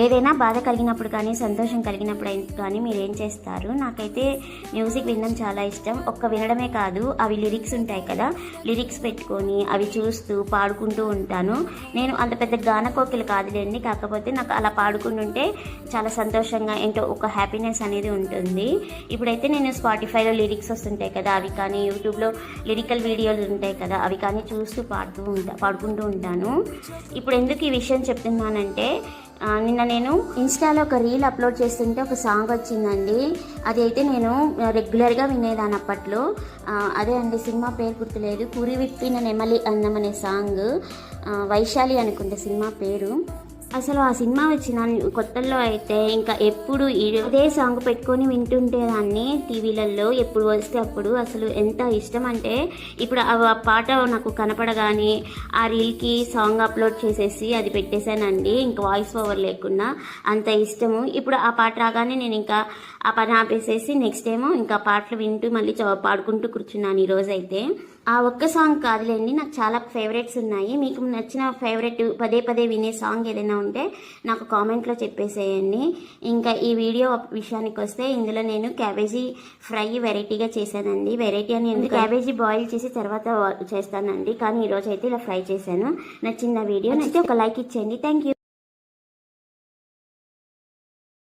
ఏదైనా బాధ కలిగినప్పుడు కానీ సంతోషం కలిగినప్పుడు కానీ మీరు ఏం చేస్తారు? నాకైతే మ్యూజిక్ వినడం చాలా ఇష్టం. ఒక్క వినడమే కాదు, అవి లిరిక్స్ ఉంటాయి కదా, లిరిక్స్ పెట్టుకొని అవి చూస్తూ పాడుకుంటూ ఉంటాను. నేను అంత పెద్ద గాన కోకిల కాదులేండి, కాకపోతే నాకు అలా పాడుకుంటుంటే చాలా సంతోషంగా ఏంటో ఒక హ్యాపీనెస్ అనేది ఉంటుంది. ఇప్పుడైతే నేను స్పాటిఫైలో లిరిక్స్ వస్తుంటాయి కదా, అవి కానీ యూట్యూబ్లో లిరికల్ వీడియోలు ఉంటాయి కదా, అవి కానీ చూస్తూ పాడుకుంటూ ఉంటాను. ఇప్పుడు ఎందుకు ఈ విషయం చెప్తున్నానంటే, నిన్న నేను ఇన్స్టాలో ఒక రీల్ అప్లోడ్ చేస్తుంటే ఒక సాంగ్ వచ్చిందండి. అది అయితే నేను రెగ్యులర్గా వినేదాన్ని అప్పట్లో. అదే అండి, సినిమా పేరు గుర్తులేదు, కురి విప్పిన నెమలి అన్నం అనే సాంగ్. వైశాలి అనుకుంటే సినిమా పేరు. అసలు ఆ సినిమా వచ్చిన కొత్తల్లో అయితే ఇంకా ఎప్పుడు ఇదే సాంగ్ పెట్టుకొని వింటుంటేదాన్ని టీవీలలో, ఎప్పుడు వస్తే అప్పుడు. అసలు ఎంత ఇష్టం అంటే, ఇప్పుడు ఆ పాట నాకు కనపడగానే ఆ రీల్కి సాంగ్ అప్లోడ్ చేసేసి అది పెట్టేశానండి, ఇంకా వాయిస్ ఓవర్ లేకుండా. అంత ఇష్టము. ఇప్పుడు ఆ పాట రాగానే నేను ఇంకా ఆ పని ఆపేసేసి నెక్స్ట్ ఏమో ఇంకా పాటలు వింటూ మళ్ళీ పాడుకుంటూ కూర్చున్నాను ఈరోజైతే. ఆ ఒక్క సాంగ్ కాదులేండి, నాకు చాలా ఫేవరెట్స్ ఉన్నాయి. మీకు నచ్చిన ఫేవరెట్ పదే పదే వినే సాంగ్ ఏదైనా ఉంటే నాకు కామెంట్లో చెప్పేసేయండి. ఇంకా ఈ వీడియో విషయానికి వస్తే, ఇందులో నేను క్యాబేజీ ఫ్రై వెరైటీగా చేశానండి. వెరైటీ అని ఎందుకు, క్యాబేజీ బాయిల్ చేసి తర్వాత చేస్తానండి, కానీ ఈరోజు అయితే ఇలా ఫ్రై చేశాను. నచ్చిన వీడియో నచ్చితే ఒక లైక్ ఇచ్చేయండి. Thank you.